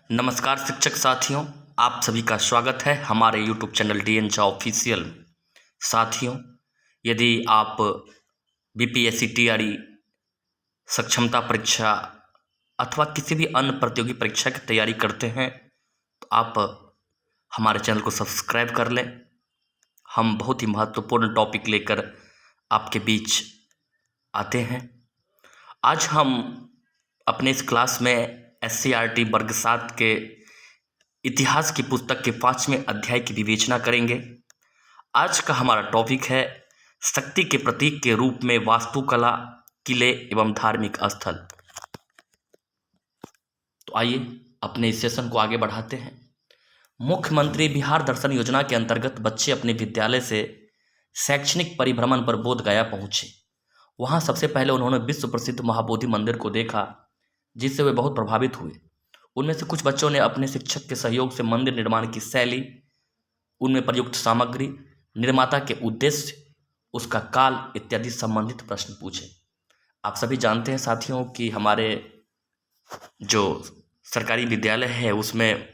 नमस्कार शिक्षक साथियों, आप सभी का स्वागत है हमारे YouTube channel DN Jha official. साथियों, यदि आप BPSC TRE सक्षमता परीक्षा अथवा किसी भी अन्य प्रतियोगी परीक्षा की तैयारी करते हैं तो आप हमारे चैनल को सब्सक्राइब कर लें। हम बहुत ही महत्वपूर्ण टॉपिक लेकर आपके बीच आते हैं। आज हम अपने इस क्लास में SCRT वर्ग 7 के इतिहास की पुस्तक के 5वें अध्याय की विवेचना करेंगे। आज का हमारा टॉपिक है शक्ति के प्रतीक के रूप में वास्तुकला, किले एवं धार्मिक स्थल। तो आइए अपने इस सेशन को आगे बढ़ाते हैं। मुख्यमंत्री बिहार दर्शन योजना के अंतर्गत बच्चे अपने विद्यालय से शैक्षणिक परिभ्रमण पर बोधगया पहुंचे। वहां सबसे पहले उन्होंने विश्व प्रसिद्ध महाबोधि मंदिर को देखा, जिससे वे बहुत प्रभावित हुए। उनमें से कुछ बच्चों ने अपने शिक्षक के सहयोग से मंदिर निर्माण की शैली, उनमें प्रयुक्त सामग्री, निर्माता के उद्देश्य, उसका काल इत्यादि संबंधित प्रश्न पूछे। आप सभी जानते हैं साथियों कि हमारे जो सरकारी विद्यालय है उसमें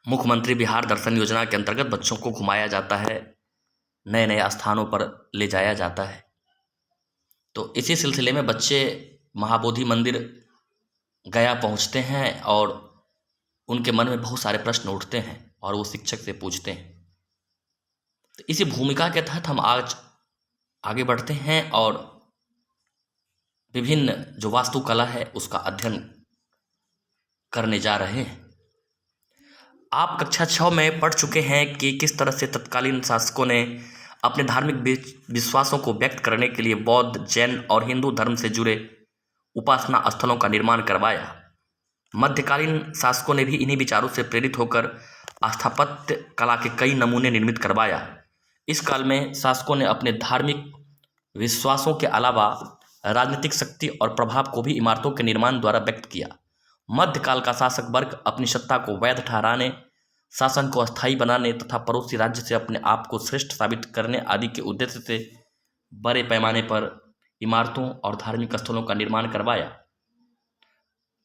मुख्यमंत्री बिहार दर्शन योजना के अंतर्गत बच्चों को घुमाया जाता है, नए नए स्थानों पर ले जाया जाता है। तो इसी सिलसिले में बच्चे महाबोधि मंदिर गया पहुंचते हैं और उनके मन में बहुत सारे प्रश्न उठते हैं और वो शिक्षक से पूछते हैं। तो इसी भूमिका के तहत हम आज आगे बढ़ते हैं और विभिन्न जो वास्तुकला है उसका अध्ययन करने जा रहे हैं। आप कक्षा 6 में पढ़ चुके हैं कि किस तरह से तत्कालीन शासकों ने अपने धार्मिक विश्वासों को व्यक्त करने के लिए बौद्ध, जैन और हिंदू धर्म से जुड़े उपासना स्थलों का निर्माण करवाया। मध्यकालीन शासकों ने भी इन्हीं विचारों से प्रेरित होकर स्थापत्य कला के कई नमूने निर्मित करवाया। इस काल में शासकों ने अपने धार्मिक विश्वासों के अलावा राजनीतिक शक्ति और प्रभाव को भी इमारतों के निर्माण द्वारा व्यक्त किया। मध्यकाल का शासक वर्ग अपनी सत्ता को वैध ठहराने, शासन को अस्थायी बनाने तथा पड़ोसी राज्य से अपने आप को श्रेष्ठ साबित करने आदि के उद्देश्य से बड़े पैमाने पर इमारतों और धार्मिक स्थलों का निर्माण करवाया।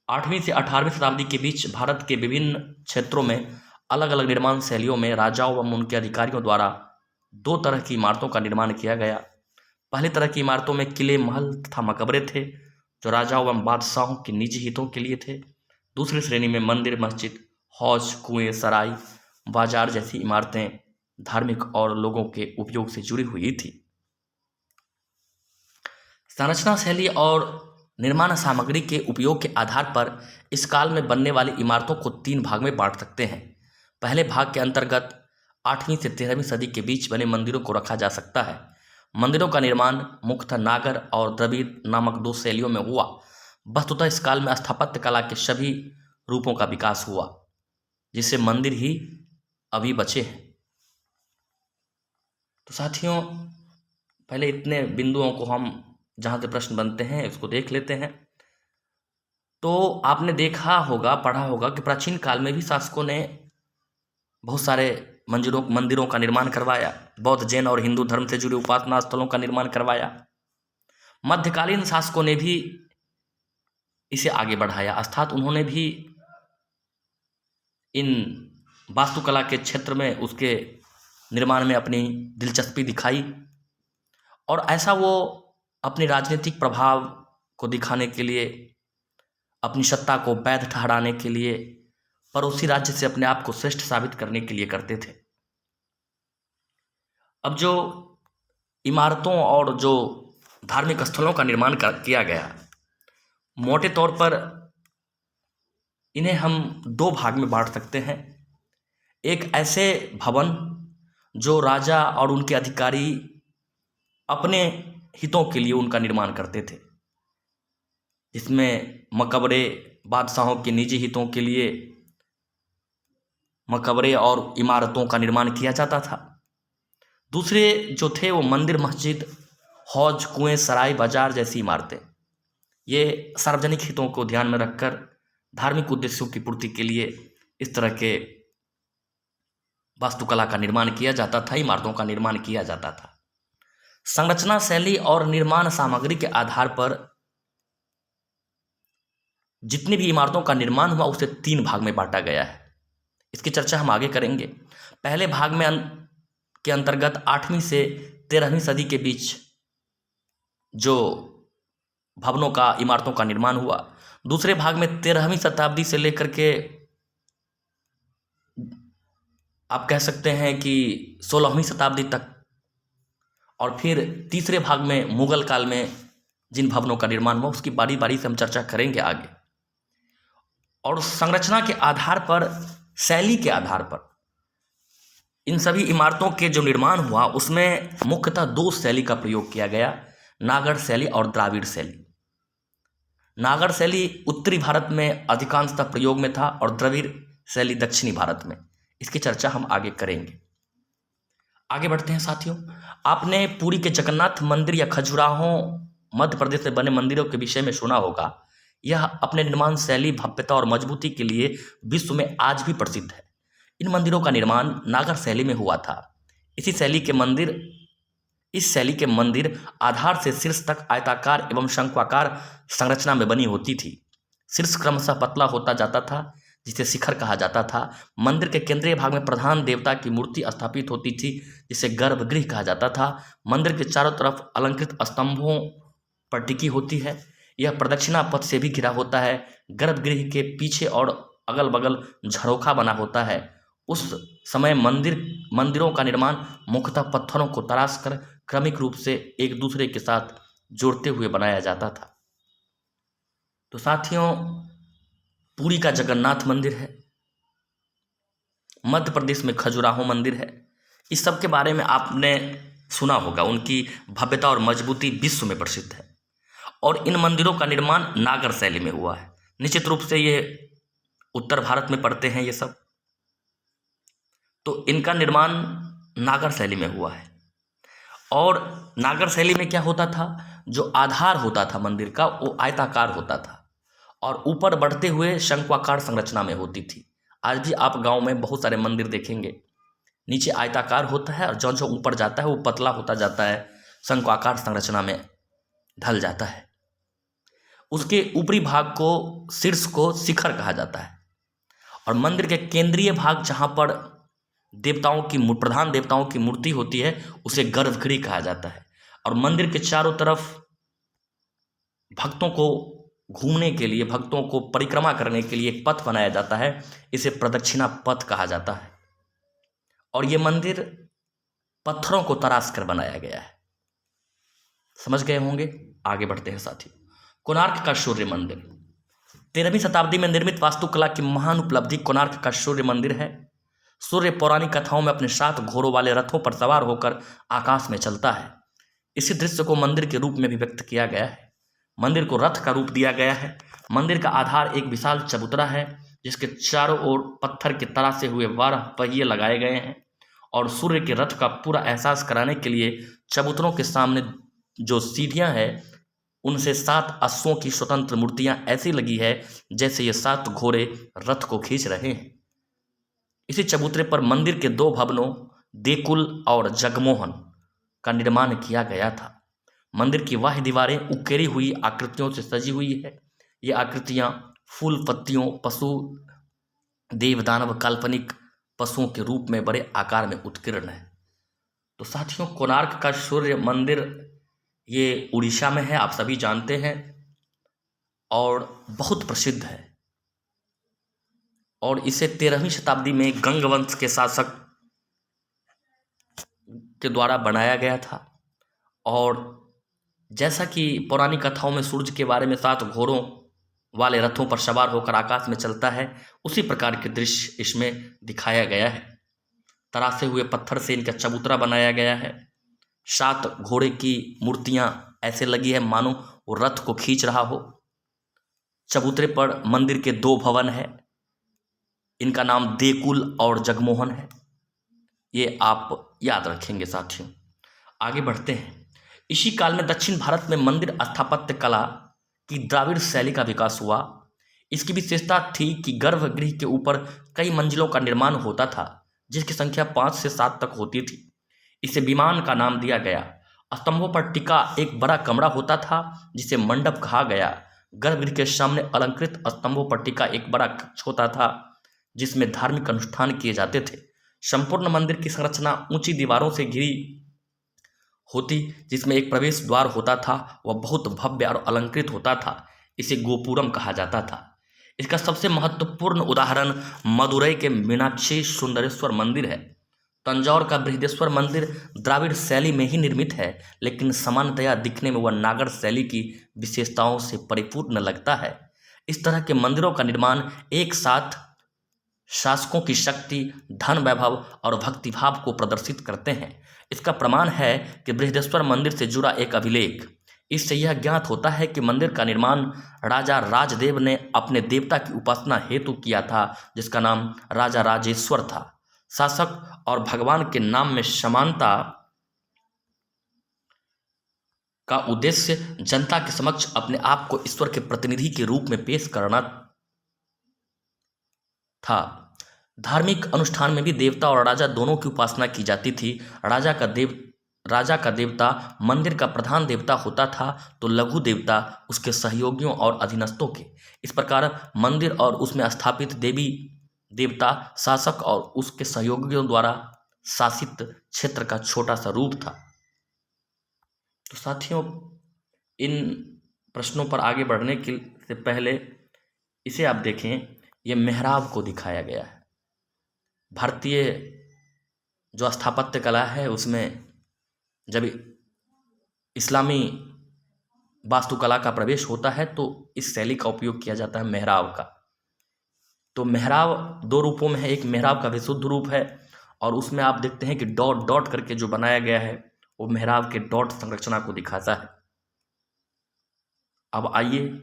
8वीं से 18वीं शताब्दी के बीच भारत के विभिन्न क्षेत्रों में अलग अलग निर्माण शैलियों में राजाओं एवं उनके अधिकारियों द्वारा 2 तरह की इमारतों का निर्माण किया गया। पहली तरह की इमारतों में किले, महल तथा मकबरे थे, जो राजाओं एवं बादशाहों के निजी हितों के लिए थे। दूसरी श्रेणी में मंदिर, मस्जिद, हौज, कुएं, सराय, बाजार जैसी इमारतें धार्मिक और लोगों के उपयोग से जुड़ी हुई थी। संरचना शैली और निर्माण सामग्री के उपयोग के आधार पर इस काल में बनने वाली इमारतों को 3 भाग में बांट सकते हैं। पहले भाग के अंतर्गत 8वीं से 13वीं सदी के बीच बने मंदिरों को रखा जा सकता है। मंदिरों का निर्माण मुख्यतः नागर और द्रविड़ नामक 2 शैलियों में हुआ। वस्तुतः इस काल में स्थापत्य कला के सभी रूपों का विकास हुआ, जिससे मंदिर ही अभी बचे हैं। तो साथियों, पहले इतने बिंदुओं को हम जहाँ से प्रश्न बनते हैं इसको देख लेते हैं। तो आपने देखा होगा, पढ़ा होगा कि प्राचीन काल में भी शासकों ने बहुत सारे मंदिरों का निर्माण करवाया। बौद्ध, जैन और हिंदू धर्म से जुड़े उपासना स्थलों का निर्माण करवाया। मध्यकालीन शासकों ने भी इसे आगे बढ़ाया, अर्थात उन्होंने भी इन वास्तुकला के क्षेत्र में उसके निर्माण में अपनी दिलचस्पी दिखाई और ऐसा वो अपने राजनीतिक प्रभाव को दिखाने के लिए, अपनी सत्ता को वैध ठहराने के लिए, पड़ोसी राज्य से अपने आप को श्रेष्ठ साबित करने के लिए करते थे। अब जो इमारतों और जो धार्मिक स्थलों का निर्माण किया गया, मोटे तौर पर इन्हें हम 2 भाग में बांट सकते हैं। एक ऐसे भवन जो राजा और उनके अधिकारी अपने हितों के लिए उनका निर्माण करते थे, जिसमें मकबरे बादशाहों के निजी हितों के लिए मकबरे और इमारतों का निर्माण किया जाता था। दूसरे जो थे वो मंदिर, मस्जिद, हौज, कुएं, सराय, बाजार जैसी इमारतें। ये सार्वजनिक हितों को ध्यान में रखकर धार्मिक उद्देश्यों की पूर्ति के लिए इस तरह के वास्तुकला का निर्माण किया जाता था, इमारतों का निर्माण किया जाता था। संरचना शैली और निर्माण सामग्री के आधार पर जितनी भी इमारतों का निर्माण हुआ उसे 3 भाग में बांटा गया है। इसकी चर्चा हम आगे करेंगे। पहले भाग में के अंतर्गत 8वीं से 13वीं सदी के बीच जो भवनों का इमारतों का निर्माण हुआ। दूसरे भाग में 13वीं शताब्दी से लेकर के आप कह सकते हैं कि 16वीं शताब्दी तक, और फिर तीसरे भाग में मुगल काल में जिन भवनों का निर्माण हुआ उसकी बारी बारी से हम चर्चा करेंगे आगे। और संरचना के आधार पर, शैली के आधार पर इन सभी इमारतों के जो निर्माण हुआ उसमें मुख्यतः 2 शैली का प्रयोग किया गया, नागर शैली और द्राविड़ शैली। नागर शैली उत्तरी भारत में अधिकांशतः प्रयोग में था और द्रविड़ शैली दक्षिणी भारत में। इसकी चर्चा हम आगे करेंगे। आगे बढ़ते हैं साथियों। आपने पुरी के जगन्नाथ मंदिर या खजुराहो मध्य प्रदेश में बने मंदिरों के विषय में सुना होगा। यह अपने निर्माण शैली, भव्यता और मजबूती के लिए विश्व में आज भी प्रसिद्ध है। इन मंदिरों का निर्माण नागर शैली में हुआ था। इस शैली के मंदिर आधार से शीर्ष तक आयताकार एवं शंक्वाकार संरचना में बनी होती थी। शीर्ष क्रमशः पतला होता जाता था जिसे शिखर कहा जाता था। मंदिर के केंद्रीय भाग में प्रधान देवता की मूर्ति स्थापित होती थी जिसे गर्भगृह कहा जाता था। मंदिर के चारों तरफ अलंकृत स्तंभों पर टिकी होती है। यह प्रदक्षिणा पथ से भी घिरा होता है। गर्भगृह के पीछे और अगल बगल झरोखा बना होता है। उस समय मंदिरों का निर्माण मुख्यतः पत्थरों को तराश कर क्रमिक रूप से एक दूसरे के साथ जोड़ते हुए बनाया जाता था। तो साथियों, पुरी का जगन्नाथ मंदिर है, मध्य प्रदेश में खजुराहो मंदिर है। इस सब के बारे में आपने सुना होगा। उनकी भव्यता और मजबूती विश्व में प्रसिद्ध है और इन मंदिरों का निर्माण नागर शैली में हुआ है। निश्चित रूप से ये उत्तर भारत में पड़ते हैं ये सब, तो इनका निर्माण नागर शैली में हुआ है। और नागर शैली में क्या होता था, जो आधार होता था मंदिर का वो आयताकार होता था और ऊपर बढ़ते हुए शंक्वाकार संरचना में होती थी। आज भी आप गांव में बहुत सारे मंदिर देखेंगे, नीचे आयताकार होता है और जो जो ऊपर जाता है वो पतला होता जाता है, शंक्वाकार संरचना में ढल जाता है। उसके ऊपरी भाग को, शीर्ष को शिखर कहा जाता है और मंदिर के केंद्रीय भाग जहाँ पर प्रधान देवताओं की मूर्ति होती है उसे गर्भगृह कहा जाता है। और मंदिर के चारों तरफ भक्तों को घूमने के लिए, भक्तों को परिक्रमा करने के लिए एक पथ बनाया जाता है, इसे प्रदक्षिणा पथ कहा जाता है। और ये मंदिर पत्थरों को तराश कर बनाया गया है। समझ गए होंगे। आगे बढ़ते हैं साथियों। कोणार्क का सूर्य मंदिर 13वीं शताब्दी में निर्मित वास्तुकला की महान उपलब्धि कोणार्क का सूर्य मंदिर है। सूर्य पौराणिक कथाओं में अपने 7 घोड़ों वाले रथों पर सवार होकर आकाश में चलता है। इसी दृश्य को मंदिर के रूप में भी व्यक्त किया गया है। मंदिर को रथ का रूप दिया गया है। मंदिर का आधार एक विशाल चबूतरा है जिसके चारों ओर पत्थर के तरासे हुए 12 पहिए लगाए गए हैं और सूर्य के रथ का पूरा एहसास कराने के लिए चबूतरों के सामने जो सीढ़ियां हैं उनसे 7 अश्वों की स्वतंत्र मूर्तियां ऐसी लगी है जैसे ये 7 घोड़े रथ को खींच रहे हैं। इसी चबूतरे पर मंदिर के 2 भवनों देकुल और जगमोहन का निर्माण किया गया था। मंदिर की बाह्य दीवारें उकेरी हुई आकृतियों से सजी हुई है। ये आकृतियां फूल, पत्तियों, पशु, देव, दानव, काल्पनिक पशुओं के रूप में बड़े आकार में उत्कीर्ण है। तो साथियों, कोणार्क का सूर्य मंदिर ये उड़ीसा में है, आप सभी जानते हैं, और बहुत प्रसिद्ध है। और इसे 13वीं शताब्दी में गंगवंश के शासक के द्वारा बनाया गया था। और जैसा कि पौराणिक कथाओं में सूर्य के बारे में 7 घोड़ों वाले रथों पर सवार होकर आकाश में चलता है, उसी प्रकार के दृश्य इसमें दिखाया गया है। तरासे हुए पत्थर से इनका चबूतरा बनाया गया है। 7 घोड़े की मूर्तियां ऐसे लगी है मानो वो रथ को खींच रहा हो। चबूतरे पर मंदिर के 2 भवन है, इनका नाम देकुल और जगमोहन है। ये आप याद रखेंगे साथियों। आगे बढ़ते हैं। इसी काल में दक्षिण भारत में मंदिर स्थापत्य कला की द्राविड़ शैली का विकास हुआ। इसकी विशेषता थी कि गर्भगृह के ऊपर कई मंजिलों का निर्माण होता था जिसकी संख्या 5 से 7 तक होती थी। इसे विमान का नाम दिया गया। स्तंभों पर टिका एक बड़ा कमरा होता था जिसे मंडप कहा गया। गर्भगृह के सामने अलंकृत स्तंभों पर टिका एक बड़ा कक्ष होता था जिसमें धार्मिक अनुष्ठान किए जाते थे। संपूर्ण मंदिर की संरचना ऊंची दीवारों से घिरी होती, जिसमें एक प्रवेश द्वार होता था। वह बहुत भव्य और अलंकृत होता था। इसे गोपुरम कहा जाता था। इसका सबसे महत्वपूर्ण उदाहरण मदुरई के मीनाक्षी सुंदरेश्वर मंदिर है। तंजौर का बृहदेश्वर मंदिर द्राविड़ शैली में ही निर्मित है, लेकिन सामान्यतया दिखने में वह नागर शैली की विशेषताओं से परिपूर्ण लगता है। इस तरह के मंदिरों का निर्माण एक साथ शासकों की शक्ति, धन, वैभव और भक्तिभाव को प्रदर्शित करते हैं। इसका प्रमाण है कि बृहदेश्वर मंदिर से जुड़ा एक अभिलेख। इससे यह ज्ञात होता है कि मंदिर का निर्माण राजा राजदेव ने अपने देवता की उपासना हेतु किया था, जिसका नाम राजा राजेश्वर था। शासक और भगवान के नाम में समानता का उद्देश्य जनता के समक्ष अपने आप को ईश्वर के प्रतिनिधि के रूप में पेश करना था। धार्मिक अनुष्ठान में भी देवता और राजा दोनों की उपासना की जाती थी। राजा का देवता मंदिर का प्रधान देवता होता था, तो लघु देवता उसके सहयोगियों और अधीनस्थों के। इस प्रकार मंदिर और उसमें स्थापित देवी देवता शासक और उसके सहयोगियों द्वारा शासित क्षेत्र का छोटा सा रूप था। तो साथियों, इन प्रश्नों पर आगे बढ़ने के से पहले इसे आप देखें, ये मेहराब को दिखाया गया है। भारतीय जो स्थापत्य कला है उसमें जब इस्लामी वास्तुकला का प्रवेश होता है तो इस शैली का उपयोग किया जाता है, मेहराब का। तो मेहराब दो रूपों में है। एक मेहराब का विशुद्ध रूप है और उसमें आप देखते हैं कि डॉट डॉट करके जो बनाया गया है वो मेहराब के डॉट संरचना को दिखाता है। अब आइए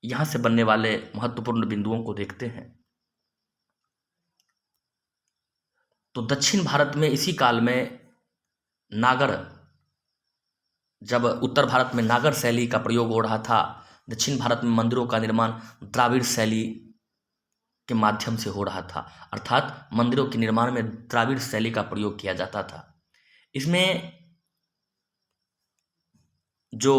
यहाँ से बनने वाले महत्वपूर्ण बिंदुओं को देखते हैं। तो दक्षिण भारत में इसी काल में नागर, जब उत्तर भारत में नागर शैली का प्रयोग हो रहा था, दक्षिण भारत में मंदिरों का निर्माण द्राविड़ शैली के माध्यम से हो रहा था। अर्थात मंदिरों के निर्माण में द्राविड़ शैली का प्रयोग किया जाता था। इसमें जो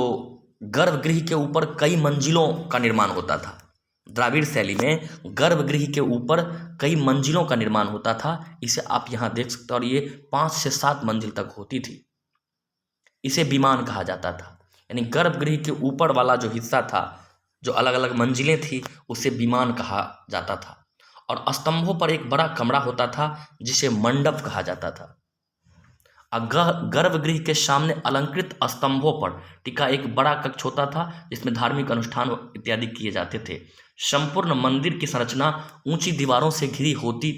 गर्भगृह के ऊपर कई मंजिलों का निर्माण होता था, द्राविड़ शैली में गर्भगृह के ऊपर कई मंजिलों का निर्माण होता था। इसे आप यहाँ देख सकते हो, और ये 5 से 7 मंजिल तक होती थी। इसे विमान कहा जाता था। यानी गर्भगृह के ऊपर वाला जो हिस्सा था, जो अलग अलग मंजिलें थी, उसे विमान कहा जाता था। और स्तंभों पर एक बड़ा कमरा होता था जिसे मंडप कहा जाता था। गर्भगृह के सामने अलंकृत स्तंभों पर टिका एक बड़ा कक्ष होता था जिसमें धार्मिक अनुष्ठान इत्यादि किए जाते थे। संपूर्ण मंदिर की संरचना ऊंची दीवारों से घिरी होती,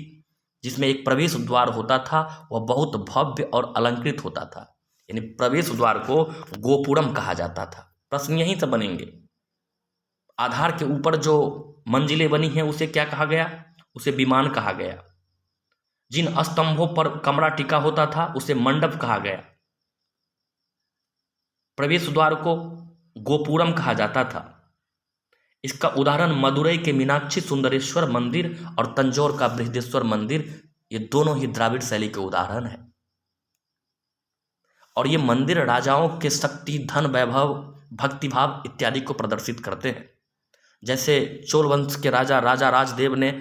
जिसमें एक प्रवेश द्वार होता था। वह बहुत भव्य और अलंकृत होता था। यानी प्रवेश द्वार को गोपुरम कहा जाता था। प्रश्न यहीं से बनेंगे। आधार के ऊपर जो मंजिलें बनी हैं उसे क्या कहा गया? उसे विमान कहा गया। जिन स्तंभों पर कमरा टिका होता था उसे मंडप कहा गया। प्रवेश द्वार को गोपुरम कहा जाता था। इसका उदाहरण मदुरई के मीनाक्षी सुंदरेश्वर मंदिर और तंजौर का बृहदेश्वर मंदिर, ये दोनों ही द्राविड़ शैली के उदाहरण है। और ये मंदिर राजाओं के शक्ति, धन, वैभव, भक्तिभाव इत्यादि को प्रदर्शित करते हैं। जैसे चोल वंश के राजा राजदेव ने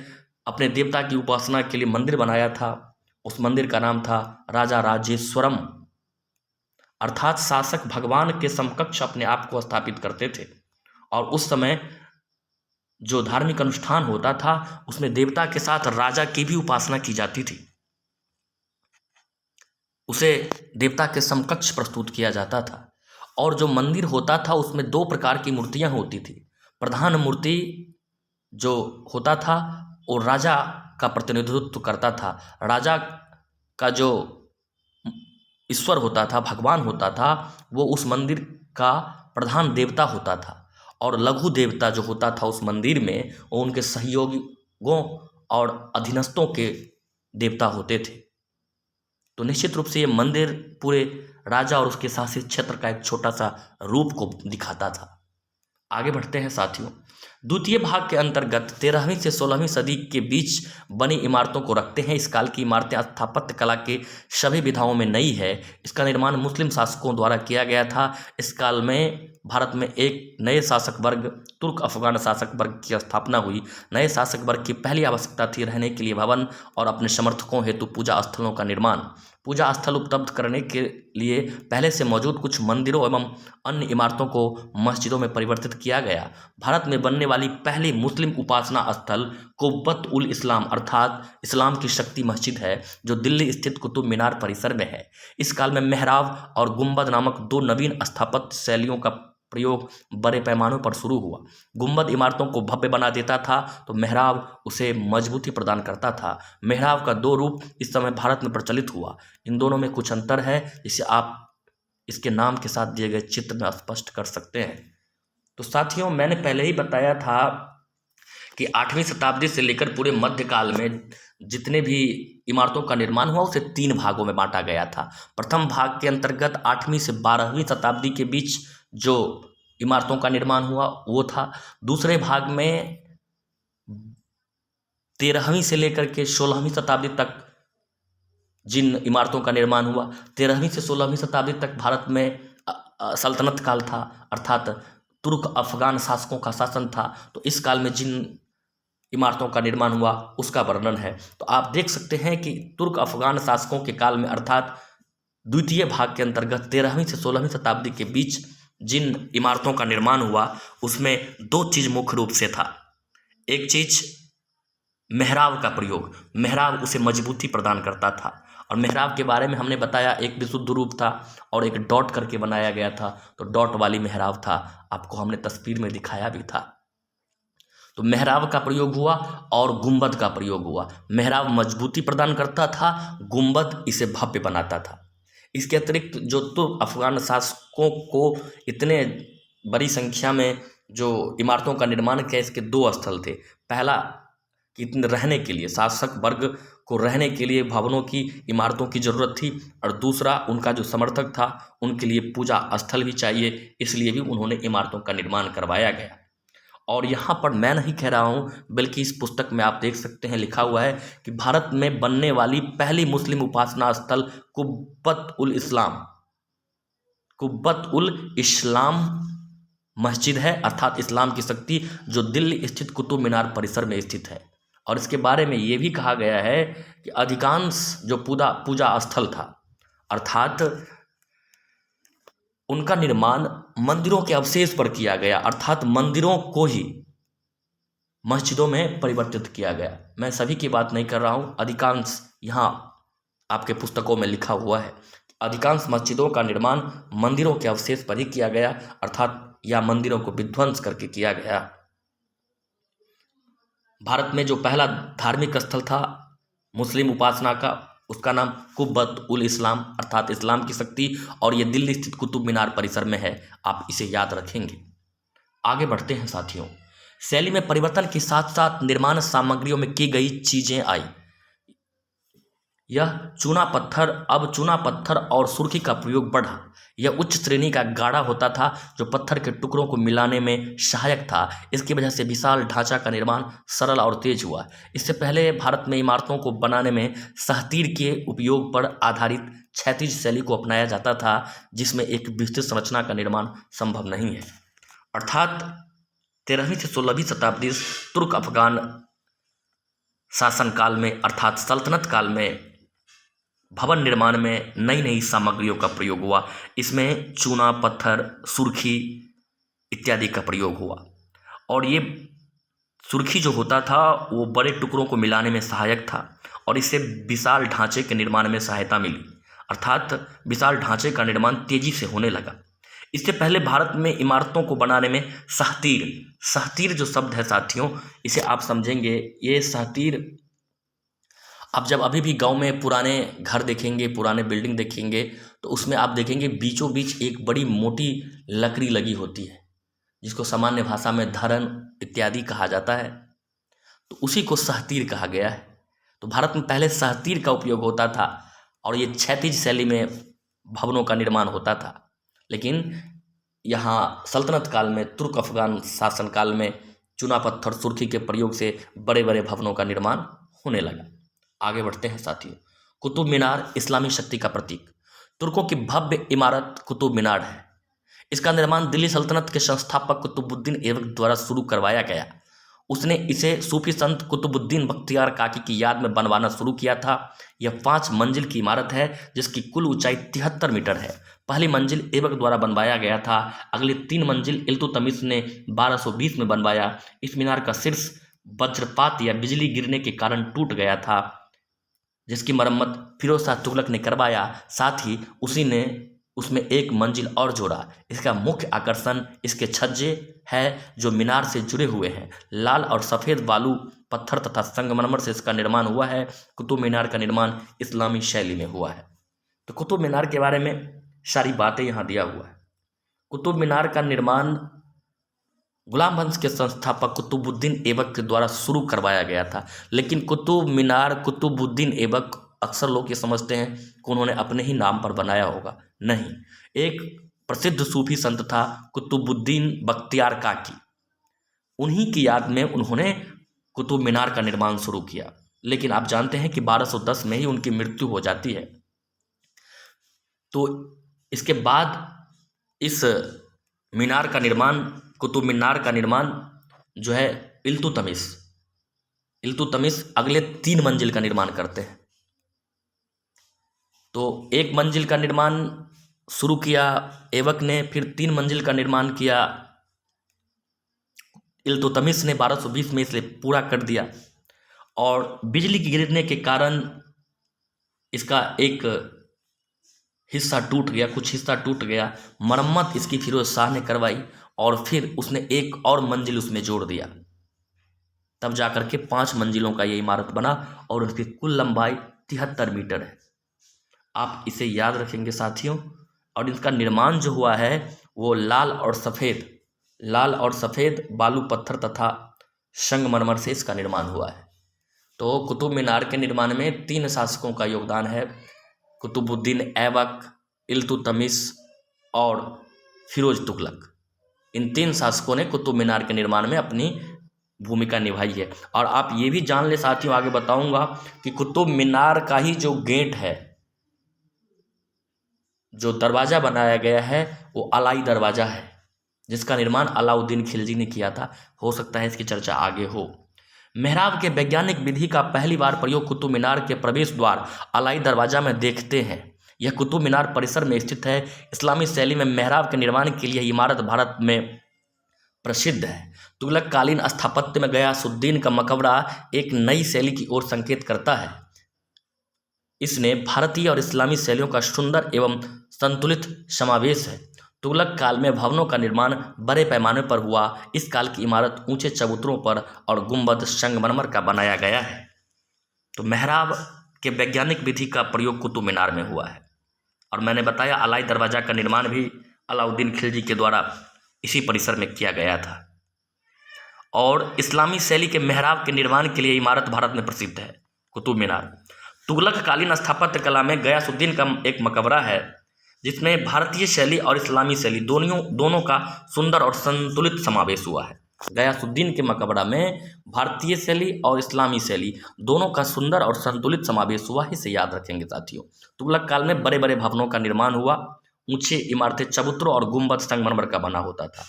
अपने देवता की उपासना के लिए मंदिर बनाया था। उस मंदिर का नाम था राजा राजेश्वरम। अर्थात शासक भगवान के समकक्ष अपने आप को स्थापित करते थे। और उस समय जो धार्मिक अनुष्ठान होता था उसमें देवता के साथ राजा की भी उपासना की जाती थी। उसे देवता के समकक्ष प्रस्तुत किया जाता था। और जो मंदिर होता था उसमें 2 प्रकार की मूर्तियां होती थी। प्रधान मूर्ति जो होता था वो राजा का प्रतिनिधित्व करता था। राजा का जो ईश्वर होता था, भगवान होता था, वो उस मंदिर का प्रधान देवता होता था। और लघु देवता जो होता था उस मंदिर में, वो उनके सहयोगियों और अधीनस्थों के देवता होते थे। तो निश्चित रूप से ये मंदिर पूरे राजा और उसके शासित क्षेत्र का एक छोटा सा रूप को दिखाता था। आगे बढ़ते हैं साथियों। द्वितीय भाग के अंतर्गत 13वीं से 16वीं सदी के बीच बनी इमारतों को रखते हैं। इस काल की इमारतें स्थापत्य कला के सभी विधाओं में नई है। इसका निर्माण मुस्लिम शासकों द्वारा किया गया था। इस काल में भारत में एक नए शासक वर्ग तुर्क अफगान शासक वर्ग की स्थापना हुई। नए शासक वर्ग की पहली आवश्यकता थी रहने के लिए भवन और अपने समर्थकों हेतु पूजा स्थलों का निर्माण। पूजा स्थल उपलब्ध करने के लिए पहले से मौजूद कुछ मंदिरों एवं अन्य इमारतों को मस्जिदों में परिवर्तित किया गया। भारत में बनने वाली पहली मुस्लिम उपासना स्थल कुब्बत उल इस्लाम अर्थात इस्लाम की शक्ति मस्जिद है, जो दिल्ली स्थित कुतुब मीनार परिसर में है। इस काल में मेहराब और गुंबद नामक दो नवीन स्थापत्य शैलियों का प्रयोग बड़े पैमाने पर शुरू हुआ। गुंबद इमारतों को भव्य बना देता था तो मेहराब उसे मजबूती प्रदान करता था। मेहराब का दो रूप इस समय भारत में प्रचलित हुआ। इन दोनों में कुछ अंतर है जिसे आप इसके नाम के साथ दिए गए चित्र में स्पष्ट कर सकते हैं। तो साथियों, मैंने पहले ही बताया था कि 8वीं शताब्दी से लेकर पूरे मध्यकाल में जितने भी इमारतों का निर्माण हुआ उसे 3 भागों में बांटा गया था। प्रथम भाग के अंतर्गत 8वीं से 12वीं शताब्दी के बीच जो इमारतों का निर्माण हुआ वो था। दूसरे भाग में 13वीं से लेकर के 16वीं शताब्दी तक जिन इमारतों का निर्माण हुआ, 13वीं से 16वीं शताब्दी तक भारत में सल्तनत काल था, अर्थात तुर्क अफगान शासकों का शासन था। तो इस काल में जिन इमारतों का निर्माण हुआ उसका वर्णन है। तो आप देख सकते हैं कि तुर्क अफगान शासकों के काल में अर्थात द्वितीय भाग के अंतर्गत 13वीं से 16वीं शताब्दी के बीच जिन इमारतों का निर्माण हुआ उसमें 2 चीज़ मुख्य रूप से था। एक चीज़ मेहराब का प्रयोग, मेहराब उसे मजबूती प्रदान करता था। और मेहराब के बारे में हमने बताया एक विशुद्ध रूप था और एक डॉट करके बनाया गया था, तो डॉट वाली मेहराब था, आपको हमने तस्वीर में दिखाया भी था। तो मेहराब का प्रयोग हुआ और गुंबद का प्रयोग हुआ। मेहराब मजबूती प्रदान करता था, गुंबद इसे भव्य बनाता था। इसके अतिरिक्त जो तुर्क अफगान शासकों को इतने बड़ी संख्या में जो इमारतों का निर्माण किया, इसके 2 स्थल थे। पहला कि रहने के लिए शासक वर्ग को रहने के लिए भवनों की इमारतों की ज़रूरत थी, और दूसरा उनका जो समर्थक था उनके लिए पूजा स्थल भी चाहिए, इसलिए भी उन्होंने इमारतों का निर्माण करवाया गया। और यहाँ पर मैं नहीं कह रहा हूँ, बल्कि इस पुस्तक में आप देख सकते हैं लिखा हुआ है कि भारत में बनने वाली पहली मुस्लिम उपासना स्थल कुब्बत उल इस्लाम मस्जिद है, अर्थात इस्लाम की शक्ति, जो दिल्ली स्थित कुतुब मीनार परिसर में स्थित है। और इसके बारे में ये भी कहा गया है कि अधिकांश जो पूजा स्थल था, अर्थात उनका निर्माण मंदिरों के अवशेष पर किया गया, अर्थात मंदिरों को ही मस्जिदों में परिवर्तित किया गया। मैं सभी की बात नहीं कर रहा हूँ, अधिकांश यहाँ आपके पुस्तकों में लिखा हुआ है। अधिकांश मस्जिदों का निर्माण मंदिरों के अवशेष पर ही किया गया, अर्थात या मंदिरों को विध्वंस करके किया गया। भारत में जो पहला धार्मिक स्थल था मुस्लिम उपासना का, उसका नाम कुब्बत उल इस्लाम अर्थात इस्लाम की शक्ति, और ये दिल्ली स्थित कुतुब मीनार परिसर में है। आप इसे याद रखेंगे। आगे बढ़ते हैं साथियों। शैली में परिवर्तन के साथ साथ निर्माण सामग्रियों में की गई चीजें आई। यह अब चूना पत्थर और सुर्खी का प्रयोग बढ़ा। यह उच्च श्रेणी का गाढ़ा होता था जो पत्थर के टुकड़ों को मिलाने में सहायक था। इसकी वजह से विशाल ढांचा का निर्माण सरल और तेज हुआ। इससे पहले भारत में इमारतों को बनाने में सहतीर के उपयोग पर आधारित क्षैतिज शैली को अपनाया जाता था, जिसमें एक विस्तृत संरचना का निर्माण संभव नहीं है। अर्थात 13वीं से 16वीं शताब्दी तुर्क अफगान शासनकाल में अर्थात सल्तनत काल में भवन निर्माण में नई नई सामग्रियों का प्रयोग हुआ। इसमें चूना पत्थर, सुर्खी इत्यादि का प्रयोग हुआ, और ये सुर्खी जो होता था वो बड़े टुकड़ों को मिलाने में सहायक था, और इससे विशाल ढांचे के निर्माण में सहायता मिली, अर्थात विशाल ढांचे का निर्माण तेजी से होने लगा। इससे पहले भारत में इमारतों को बनाने में सहतीर जो शब्द है साथियों, इसे आप समझेंगे। ये सहतीर, आप जब अभी भी गांव में पुराने घर देखेंगे, पुराने बिल्डिंग देखेंगे, तो उसमें आप देखेंगे बीचों बीच एक बड़ी मोटी लकड़ी लगी होती है, जिसको सामान्य भाषा में धरन इत्यादि कहा जाता है। तो उसी को सहतीर कहा गया है। तो भारत में पहले सहतीर का उपयोग होता था, और ये क्षैतिज शैली में भवनों का निर्माण होता था। लेकिन यहाँ सल्तनत काल में तुर्क अफगान शासनकाल में चूना पत्थर सुर्खी के प्रयोग से बड़े बड़े भवनों का निर्माण होने लगा। आगे बढ़ते हैं साथियों। कुतुब मीनार इस्लामी शक्ति का प्रतीक। तुर्कों की भव्य इमारत कुतुब मीनार है। इसका निर्माण दिल्ली सल्तनत के संस्थापक कुतुबुद्दीन ऐबक द्वारा शुरू करवाया गया। उसने इसे सूफी संत कुतुबुद्दीन बख्तियार काकी की याद में बनवाना शुरू किया था। यह 5 मंजिल की इमारत है जिसकी कुल ऊंचाई 73 मीटर है। पहली मंजिल ऐबक द्वारा बनवाया गया था। अगली 3 मंजिल इल्तुतमिश ने 1220 में बनवाया। इस मीनार का शीर्ष वज्रपात या बिजली गिरने के कारण टूट गया था, जिसकी मरम्मत फिरोज शाह तुगलक ने करवाया। साथ ही उसी ने उसमें 1 मंजिल और जोड़ा। इसका मुख्य आकर्षण इसके छज्जे है जो मीनार से जुड़े हुए हैं। लाल और सफ़ेद बालू पत्थर तथा संगमरमर से इसका निर्माण हुआ है। कुतुब मीनार का निर्माण इस्लामी शैली में हुआ है। तो कुतुब मीनार के बारे में सारी बातें यहाँ दिया हुआ है। कुतुब मीनार का निर्माण गुलाम वंश के संस्थापक कुतुबुद्दीन ऐबक के द्वारा शुरू करवाया गया था। लेकिन कुतुब मीनार कुतुबुद्दीन ऐबक, अक्सर लोग ये समझते हैं कि उन्होंने अपने ही नाम पर बनाया होगा। नहीं, एक प्रसिद्ध सूफी संत था कुतुबुद्दीन बख्तियार काकी। उन्हीं की याद में उन्होंने कुतुब मीनार का निर्माण शुरू किया। लेकिन आप जानते हैं कि 1210 में ही उनकी मृत्यु हो जाती है। तो इसके बाद इस मीनार का निर्माण, कुतुब मीनार का निर्माण जो है इल्तुतमिश अगले 3 मंजिल का निर्माण करते हैं। तो 1 मंजिल का निर्माण शुरू किया ऐबक ने, फिर 3 मंजिल का निर्माण किया इल्तुतमिश ने 1220 में इसे पूरा कर दिया। और बिजली गिरने के कारण इसका एक हिस्सा टूट गया, कुछ हिस्सा टूट गया। मरम्मत इसकी फिरोज शाह ने करवाई और फिर उसने 1 और मंजिल उसमें जोड़ दिया। तब जाकर के 5 मंजिलों का ये इमारत बना और उसकी कुल लंबाई 73 मीटर है। आप इसे याद रखेंगे साथियों। और इसका निर्माण जो हुआ है वो लाल और सफ़ेद बालू पत्थर तथा संगमरमर से इसका निर्माण हुआ है। तो कुतुब मीनार के निर्माण में 3 शासकों का योगदान है, कुतुबुद्दीन ऐबक, इल्तुतमिश और फिरोज तुगलक। इन 3 शासकों ने कुतुब मीनार के निर्माण में अपनी भूमिका निभाई है। और आप ये भी जान ले साथियों, आगे बताऊंगा कि कुतुब मीनार का ही जो गेट है, जो दरवाज़ा बनाया गया है वो अलाई दरवाज़ा है, जिसका निर्माण अलाउद्दीन खिलजी ने किया था। हो सकता है इसकी चर्चा आगे हो। मेहराब के वैज्ञानिक विधि का पहली बार प्रयोग कुतुब मीनार के प्रवेश द्वार अलाई दरवाज़ा में देखते हैं। यह कुतुब मीनार परिसर में स्थित है। इस्लामी शैली में मेहराब के निर्माण के लिए इमारत भारत में प्रसिद्ध है। तुगलक कालीन स्थापत्य में गयासुद्दीन का मकबरा एक नई शैली की ओर संकेत करता है। इसने भारतीय और इस्लामी शैलियों का सुंदर एवं संतुलित समावेश है। तुगलक काल में भवनों का निर्माण बड़े पैमाने पर हुआ। इस काल की इमारत ऊंचे चबूतरों पर और गुंबद संगमरमर का बनाया गया है। तो मेहराब के वैज्ञानिक विधि का प्रयोग कुतुब मीनार में हुआ है। और मैंने बताया अलाई दरवाज़ा का निर्माण भी अलाउद्दीन खिलजी के द्वारा इसी परिसर में किया गया था। और इस्लामी शैली के मेहराब के निर्माण के लिए इमारत भारत में प्रसिद्ध है कुतुब मीनार। तुगलक कालीन स्थापत्य कला में गयासुद्दीन का एक मकबरा है, जिसमें भारतीय शैली और इस्लामी शैली दोनों का सुंदर और संतुलित समावेश हुआ है। गयासुद्दीन के मकबरा में भारतीय शैली और इस्लामी शैली दोनों का सुंदर और संतुलित समावेश हुआ है। इसे याद रखेंगे साथियों। तुगलक काल में बड़े बड़े भवनों का निर्माण हुआ। ऊंचे इमारतें चबूतरों और गुंबद संगमरमर का बना होता था।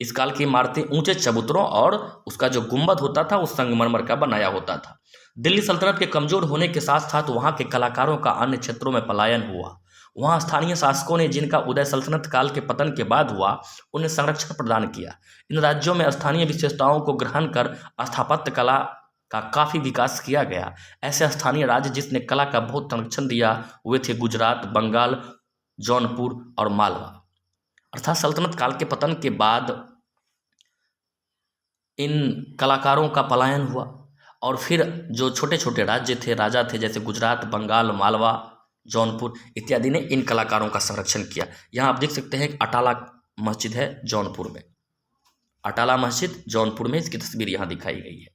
इस काल की इमारतें ऊंचे चबूतरों और उसका जो गुंबद होता था उस संगमरमर का बनाया होता था। दिल्ली सल्तनत के कमजोर होने के साथ साथ वहाँ के कलाकारों का अन्य क्षेत्रों में पलायन हुआ। वहाँ स्थानीय शासकों ने, जिनका उदय सल्तनत काल के पतन के बाद हुआ, उन्हें संरक्षण प्रदान किया। इन राज्यों में स्थानीय विशेषताओं को ग्रहण कर स्थापत्य कला का काफ़ी विकास किया गया। ऐसे स्थानीय राज्य जिसने कला का बहुत संरक्षण दिया वे थे गुजरात, बंगाल, जौनपुर और मालवा। अर्थात सल्तनत काल के पतन के बाद इन कलाकारों का पलायन हुआ और फिर जो छोटे छोटे राज्य थे, राजा थे, जैसे गुजरात, बंगाल, मालवा, जौनपुर इत्यादि ने इन कलाकारों का संरक्षण किया। यहाँ आप देख सकते हैं एक अटाला मस्जिद है जौनपुर में। अटाला मस्जिद जौनपुर में, इसकी तस्वीर यहाँ दिखाई गई है।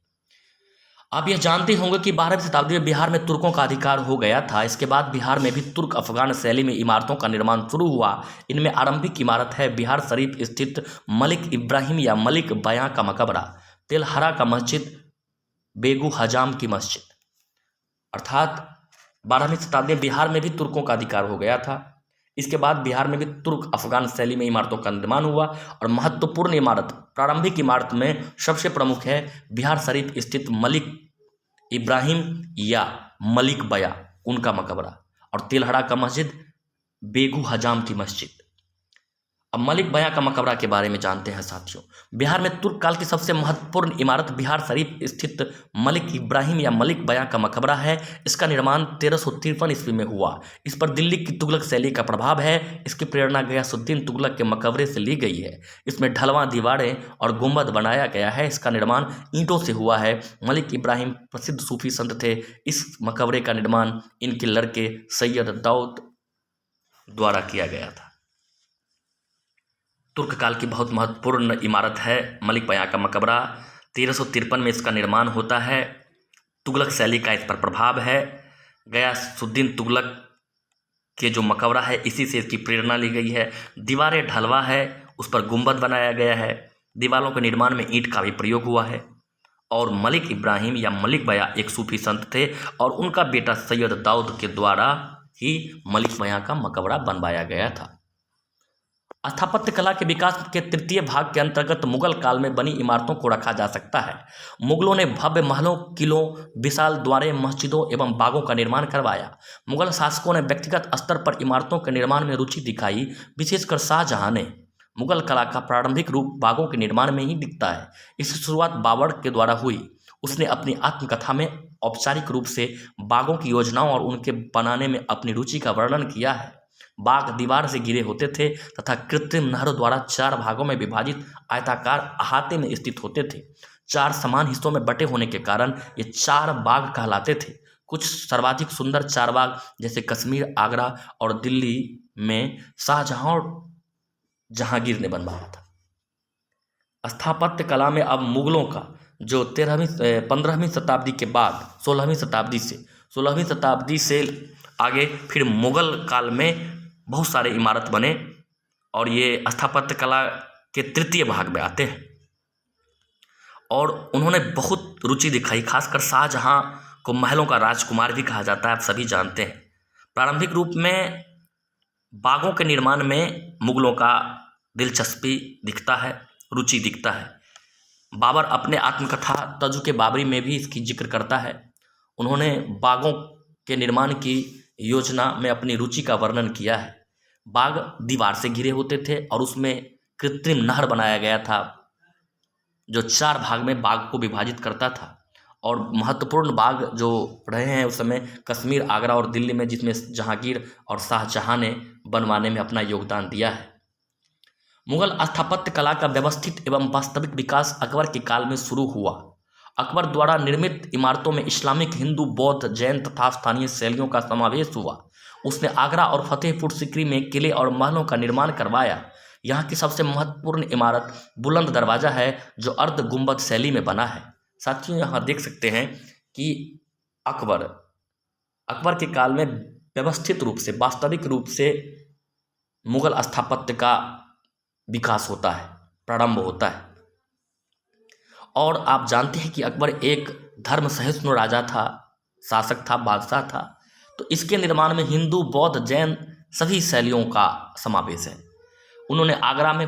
आप यह जानते होंगे कि 12वीं शताब्दी में बिहार में तुर्कों का अधिकार हो गया था। इसके बाद बिहार में भी तुर्क अफगान शैली में इमारतों का निर्माण शुरू हुआ। इनमें आरंभिक इमारत है बिहार शरीफ स्थित मलिक इब्राहिम या मलिक बयां का मकबरा, तेलहरा का मस्जिद, बेगू हजाम की मस्जिद। अर्थात 12वीं शताब्दी में बिहार में भी तुर्कों का अधिकार हो गया था। इसके बाद बिहार में भी तुर्क अफगान शैली में इमारतों का निर्माण हुआ और महत्वपूर्ण इमारत, प्रारंभिक इमारत में सबसे प्रमुख है बिहार शरीफ स्थित मलिक इब्राहिम या मलिक बया उनका मकबरा और तेलहरा का मस्जिद, बेगू हजाम की मस्जिद। अब मलिक बयां का मकबरा के बारे में जानते हैं साथियों। बिहार में तुर्क काल की सबसे महत्वपूर्ण इमारत बिहार शरीफ स्थित मलिक इब्राहिम या मलिक बयां का मकबरा है। इसका निर्माण 1353 ईस्वी में हुआ। इस पर दिल्ली की तुगलक शैली का प्रभाव है। इसकी प्रेरणा गयासुद्दीन तुगलक के मकबरे से ली गई है। इसमें ढलवां दीवारें और गुंबद बनाया गया है। इसका निर्माण ईंटों से हुआ है। मलिक इब्राहिम प्रसिद्ध सूफी संत थे। इस मकबरे का निर्माण इनके लड़के सैयद दाऊद द्वारा किया गया था। तुर्क काल की बहुत महत्वपूर्ण इमारत है मलिक बयां का मकबरा। 1353 में इसका निर्माण होता है। तुगलक शैली का इस पर प्रभाव है। गयासुद्दीन तुगलक के जो मकबरा है इसी से इसकी प्रेरणा ली गई है। दीवारें ढलवा है, उस पर गुंबद बनाया गया है। दीवारों के निर्माण में ईंट का भी प्रयोग हुआ है। और मलिक इब्राहिम या मलिक बयां एक सूफी संत थे और उनका बेटा सैयद दाऊद के द्वारा ही मलिक बयां का मकबरा बनवाया गया था। स्थापत्य कला के विकास के तृतीय भाग के अंतर्गत मुगल काल में बनी इमारतों को रखा जा सकता है। मुगलों ने भव्य महलों, किलों, विशाल द्वारें, मस्जिदों एवं बागों का निर्माण करवाया। मुगल शासकों ने व्यक्तिगत स्तर पर इमारतों के निर्माण में रुचि दिखाई। विशेषकर शाहजहां ने मुगल कला का प्रारंभिक रूप बागों के निर्माण में ही दिखता है। इसकी शुरुआत बाबर के द्वारा हुई। उसने अपनी आत्मकथा में औपचारिक रूप से बागों की योजनाओं और उनके बनाने में अपनी रुचि का वर्णन किया है। बाग दीवार से घिरे होते थे तथा कृत्रिम नहरों द्वारा 4 भागों में विभाजित आयताकार अहाते में स्थित होते थे। 4 समान हिस्सों में बटे होने के कारण ये 4 बाग कहलाते थे। कुछ सर्वाधिक सुंदर 4 बाग जैसे कश्मीर, आगरा और दिल्ली में शाहजहां और जहांगीर ने बनवाया था। स्थापत्य कला में अब मुगलों का जो 15वीं शताब्दी के बाद 16वीं शताब्दी से आगे फिर मुगल काल में बहुत सारे इमारत बने और ये स्थापत्य कला के तृतीय भाग में आते हैं। और उन्होंने बहुत रुचि दिखाई। खासकर शाहजहां को महलों का राजकुमार भी कहा जाता है, आप सभी जानते हैं। प्रारंभिक रूप में बागों के निर्माण में मुगलों का दिलचस्पी दिखता है, रुचि दिखता है। बाबर अपने आत्मकथा तजुके बाबरी में भी इसकी जिक्र करता है। उन्होंने बागों के निर्माण की योजना में अपनी रुचि का वर्णन किया है। बाग दीवार से घिरे होते थे और उसमें कृत्रिम नहर बनाया गया था जो 4 भाग में बाग को विभाजित करता था। और महत्वपूर्ण बाग जो रहे हैं उस समय कश्मीर, आगरा और दिल्ली में, जिसमें जहांगीर और शाहजहां ने बनवाने में अपना योगदान दिया है। मुगल स्थापत्य कला का व्यवस्थित एवं वास्तविक विकास अकबर के काल में शुरू हुआ। अकबर द्वारा निर्मित इमारतों में इस्लामिक, हिंदू, बौद्ध, जैन तथा स्थानीय शैलियों का समावेश हुआ। उसने आगरा और फतेहपुर सीकरी में किले और महलों का निर्माण करवाया। यहाँ की सबसे महत्वपूर्ण इमारत बुलंद दरवाज़ा है जो अर्ध गुंबद शैली में बना है। साथियों, यहाँ देख सकते हैं कि अकबर के काल में व्यवस्थित रूप से, वास्तविक रूप से मुगल स्थापत्य का विकास होता है, प्रारंभ होता है। और आप जानते हैं कि अकबर एक धर्म सहिष्णु राजा था, शासक था, बादशाह था। तो इसके निर्माण में हिंदू, बौद्ध, जैन सभी शैलियों का समावेश है। उन्होंने आगरा और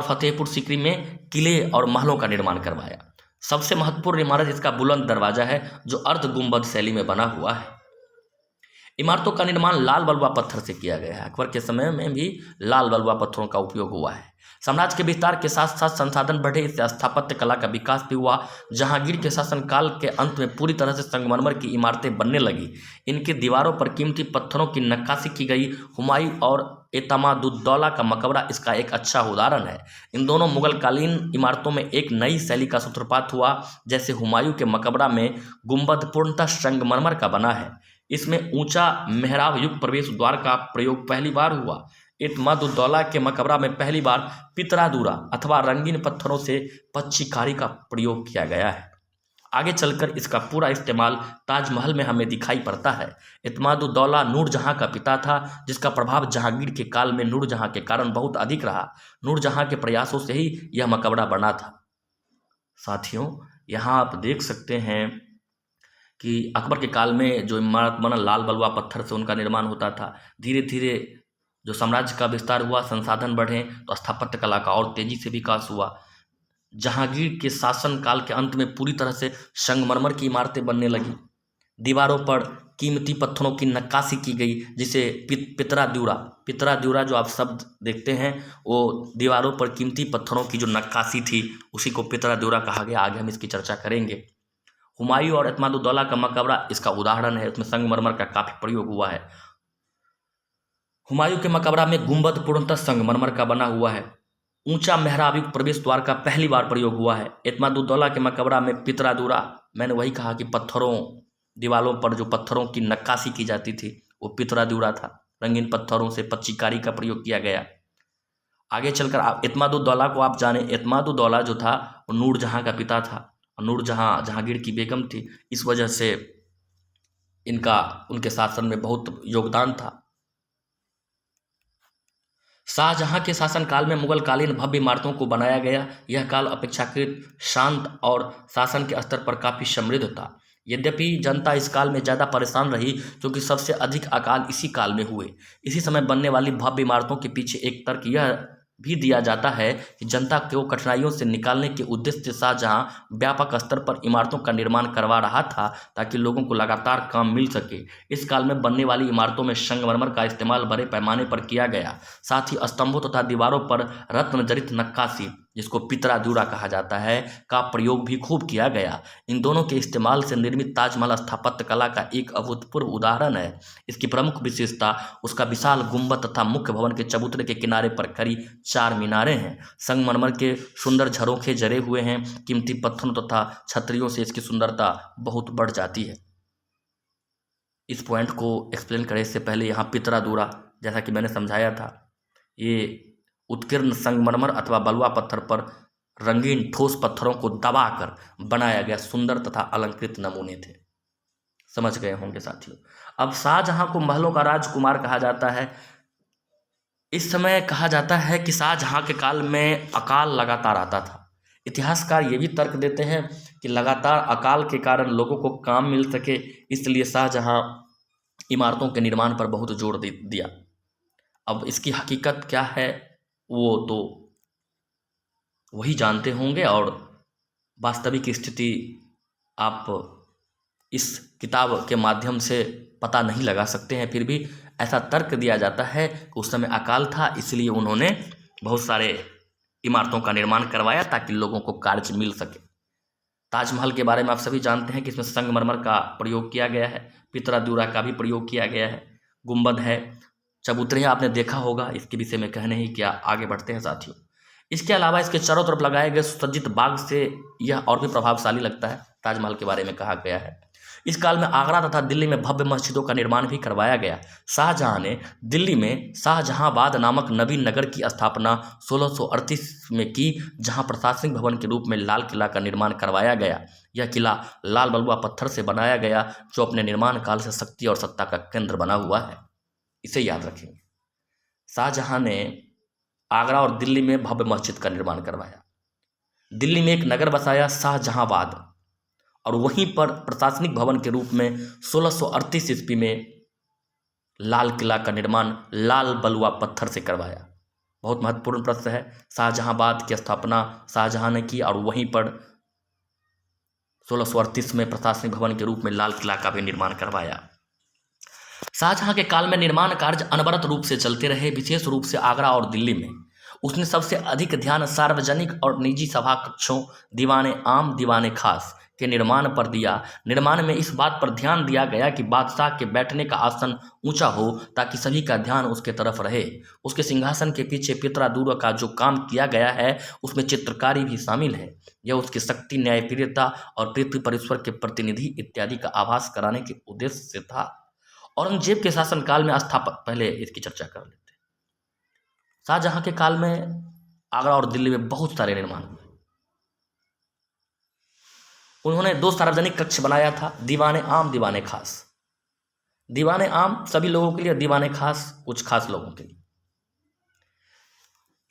फतेहपुर सीकरी में किले और महलों का निर्माण करवाया। सबसे महत्वपूर्ण इमारत इसका बुलंद दरवाजा है जो अर्ध गुंबद शैली में बना हुआ है। इमारतों का निर्माण लाल बलुआ पत्थर से किया गया है। अकबर के समय में भी लाल बलुआ पत्थरों का उपयोग हुआ है। साम्राज्य के विस्तार के साथ साथ संसाधन बढ़े, इससे स्थापत्य कला का विकास भी हुआ। जहांगीर के शासनकाल के अंत में पूरी तरह से संगमरमर की इमारतें बनने लगी। इनकी दीवारों पर कीमती पत्थरों की नक्काशी की गई। हुमायूं और एतमादुद्दौला का मकबरा इसका एक अच्छा उदाहरण है। इन दोनों मुगलकालीन इमारतों में एक नई शैली का सूत्रपात हुआ। जैसे हुमायूं के मकबरा में गुंबद पूर्णतः संगमरमर का बना है। इसमें ऊंचा मेहराब युक्त प्रवेश द्वार का प्रयोग पहली बार हुआ। इत्मादुद्दौला के मकबरा में पहली बार पितरादूरा अथवा रंगीन पत्थरों से पच्चीकारी का प्रयोग किया गया है। आगे चलकर इसका पूरा इस्तेमाल ताजमहल में हमें दिखाई पड़ता है। इत्मादुद्दौला नूरजहां का पिता था, जिसका प्रभाव जहांगीर के काल में नूरजहां के कारण बहुत अधिक रहा। नूरजहां के प्रयासों से ही यह मकबरा बना था। साथियों, यहाँ आप देख सकते हैं कि अकबर के काल में जो इमारत बना लाल बलुआ पत्थर से उनका निर्माण होता था। धीरे धीरे जो साम्राज्य का विस्तार हुआ, संसाधन बढ़े, तो स्थापत्य कला का और तेजी से विकास हुआ। जहांगीर के शासन काल के अंत में पूरी तरह से संगमरमर की इमारतें बनने लगी। दीवारों पर कीमती पत्थरों की नक्काशी की गई, जिसे पितरादूरा जो आप शब्द देखते हैं, वो दीवारों पर कीमती पत्थरों की जो नक्काशी थी उसी को पितरादूरा कहा गया। आगे हम इसकी चर्चा करेंगे। हुमायूं और इत्मादुद्दौला का मकबरा इसका उदाहरण है। उसमें संगमरमर का काफी प्रयोग हुआ है। हुमायूं के मकबरा में गुंबद पूर्णतः संगमरमर का बना हुआ है। ऊंचा मेहराबी प्रवेश द्वार का पहली बार प्रयोग हुआ है। इत्मादुद्दौला के मकबरा में पितरादूरा, मैंने वही कहा कि पत्थरों, दीवारों पर जो पत्थरों की नक्काशी की जाती थी वो पितरादूरा था। रंगीन पत्थरों से पच्चीकारी का प्रयोग किया गया। आगे चलकर आप इत्मादुद्दौला को आप जाने। इत्मादुद्दौला जो था वो नूरजहां का पिता था। नूरजहां जहांगीर की बेगम थी। इस वजह से इनका उनके शासन में बहुत योगदान था। शाहजहां के शासनकाल में मुगलकालीन भव्य इमारतों को बनाया गया। यह काल अपेक्षाकृत शांत और शासन के स्तर पर काफी समृद्ध था। यद्यपि जनता इस काल में ज़्यादा परेशान रही, क्योंकि सबसे अधिक अकाल इसी काल में हुए। इसी समय बनने वाली भव्य इमारतों के पीछे एक तर्क यह भी दिया जाता है कि जनता को कठिनाइयों से निकालने के उद्देश्य से शाहजहां व्यापक स्तर पर इमारतों का निर्माण करवा रहा था, ताकि लोगों को लगातार काम मिल सके। इस काल में बनने वाली इमारतों में संगमरमर का इस्तेमाल बड़े पैमाने पर किया गया। साथ ही स्तंभों तथा दीवारों पर रत्न जड़ित नक्काशी, जिसको पितरादूरा कहा जाता है, का प्रयोग भी खूब किया गया। इन दोनों के इस्तेमाल से निर्मित ताजमहल स्थापत्य कला का एक अभूतपूर्व उदाहरण है। इसकी प्रमुख विशेषता उसका विशाल गुंबद तथा मुख्य भवन के चबूतरे के किनारे पर खड़ी 4 मीनारें हैं। संगमरमर के सुंदर झरोखे जड़े हुए हैं। कीमती पत्थरों तथा छतरियों से इसकी सुंदरता बहुत बढ़ जाती है। इस पॉइंट को एक्सप्लेन करने से पहले यहाँ पितरादूरा, जैसा कि मैंने समझाया था, ये उत्कीर्ण संगमरमर अथवा बलुआ पत्थर पर रंगीन ठोस पत्थरों को दबाकर बनाया गया सुंदर तथा अलंकृत नमूने थे। समझ गए होंगे साथियों। अब शाहजहां को महलों का राजकुमार कहा जाता है। इस समय कहा जाता है कि शाहजहां के काल में अकाल लगातार आता था। इतिहासकार ये भी तर्क देते हैं कि लगातार अकाल के कारण लोगों को काम मिल सके, इसलिए शाहजहां इमारतों के निर्माण पर बहुत जोर दिया। अब इसकी हकीकत क्या है वो तो वही जानते होंगे, और वास्तविक स्थिति आप इस किताब के माध्यम से पता नहीं लगा सकते हैं। फिर भी ऐसा तर्क दिया जाता है कि उस समय अकाल था, इसलिए उन्होंने बहुत सारे इमारतों का निर्माण करवाया ताकि लोगों को कार्य मिल सके। ताजमहल के बारे में आप सभी जानते हैं कि इसमें संगमरमर का प्रयोग किया गया है, पितरादूरा का भी प्रयोग किया गया है, गुंबद है, चबूतरे आपने देखा होगा। इसके विषय में कहने ही क्या, आगे बढ़ते हैं साथियों। इसके अलावा इसके चारों तरफ लगाए गए सुसज्जित बाग से यह और भी प्रभावशाली लगता है। ताजमहल के बारे में कहा गया है। इस काल में आगरा तथा दिल्ली में भव्य मस्जिदों का निर्माण भी करवाया गया। शाहजहां ने दिल्ली में शाहजहांबाद नामक नवीन नगर की स्थापना 1638 में की, जहां प्रशासनिक भवन के रूप में लाल किला का निर्माण करवाया गया। यह किला लाल बलुआ पत्थर से बनाया गया, जो अपने निर्माण काल से शक्ति और सत्ता का केंद्र बना हुआ है। इसे याद रखेंगे। शाहजहां ने आगरा और दिल्ली में भव्य मस्जिद का निर्माण करवाया। दिल्ली में एक नगर बसाया शाहजहांबाद, और वहीं पर प्रशासनिक भवन के रूप में 1638 ईस्वी में लाल किला का निर्माण लाल बलुआ पत्थर से करवाया। बहुत महत्वपूर्ण प्रश्न है। शाहजहांबाद की स्थापना शाहजहां ने की, और वहीं पर 1638 में प्रशासनिक भवन के रूप में लाल किला का भी निर्माण करवाया। शाहजहां के काल में निर्माण कार्य अनवरत रूप से चलते रहे, विशेष रूप से आगरा और दिल्ली में। उसने सबसे अधिक ध्यान सार्वजनिक और निजी सभा कक्षों, दीवाने आम, दीवाने खास के निर्माण पर दिया। निर्माण में इस बात पर ध्यान दिया गया कि बादशाह के बैठने का आसन ऊंचा हो, ताकि सभी का ध्यान उसके तरफ रहे। उसके सिंहासन के पीछे पितरादूरा का जो काम किया गया है, उसमें चित्रकारी भी शामिल है। यह उसकी शक्ति, न्यायप्रियता और पृथ्वी पर ईश्वर के प्रतिनिधि इत्यादि का आभास कराने के उद्देश्य से था। औरंगजेब के शासनकाल में स्थापना, पहले इसकी चर्चा कर लेते हैं। शाहजहां के काल में आगरा और दिल्ली में बहुत सारे निर्माण हुए। उन्होंने 2 सार्वजनिक कक्ष बनाया था, दीवाने आम, दीवाने खास। दीवाने आम सभी लोगों के लिए, दीवाने खास कुछ खास लोगों के लिए।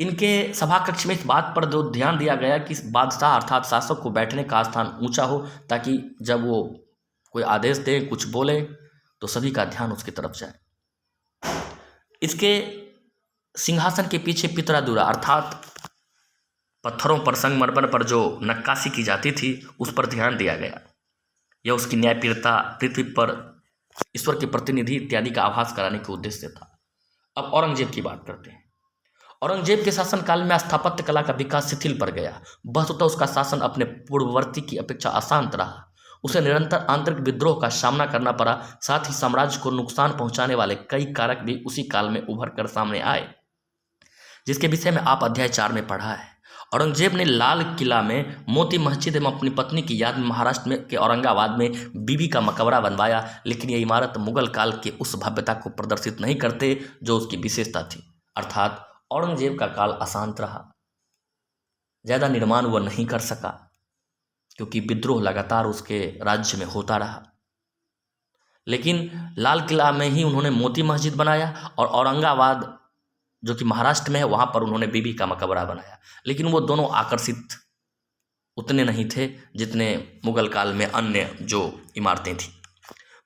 इनके सभा कक्ष में इस बात पर जो ध्यान दिया गया कि बादशाह अर्थात शासक को बैठने का स्थान ऊंचा हो, ताकि जब वो कोई आदेश दे, कुछ बोले, तो सभी का ध्यान उसकी तरफ जाए। इसके सिंहासन के पीछे पितरादुरा अर्थात पत्थरों पर, संगमरमर पर जो नक्काशी की जाती थी, उस पर ध्यान दिया गया। यह उसकी न्यायप्रियता, पृथ्वी पर ईश्वर के प्रतिनिधि इत्यादि का आभास कराने के उद्देश्य था। अब औरंगजेब की बात करते हैं। औरंगजेब के शासनकाल में स्थापत्य कला का विकास शिथिल पड़ गया। वस्तुतः उसका शासन अपने पूर्ववर्ती की अपेक्षा अशांत रहा। उसे निरंतर आंतरिक विद्रोह का सामना करना पड़ा। साथ ही साम्राज्य को नुकसान पहुंचाने वाले कई कारक भी उसी काल में उभर कर सामने आए, जिसके विषय में आप अध्याय 4 में पढ़ा है। औरंगजेब ने लाल किला में मोती मस्जिद एवं अपनी पत्नी की याद में महाराष्ट्र में के औरंगाबाद में बीबी का मकबरा बनवाया, लेकिन यह इमारत मुगल काल के उस भव्यता को प्रदर्शित नहीं करते जो उसकी विशेषता थी। अर्थात औरंगजेब का काल अशांत रहा, ज़्यादा निर्माण वह नहीं कर सका, क्योंकि विद्रोह लगातार उसके राज्य में होता रहा। लेकिन लाल किला में ही उन्होंने मोती मस्जिद बनाया, और औरंगाबाद जो कि महाराष्ट्र में है, वहाँ पर उन्होंने बीबी का मकबरा बनाया। लेकिन वो दोनों आकर्षित उतने नहीं थे जितने मुगल काल में अन्य जो इमारतें थीं।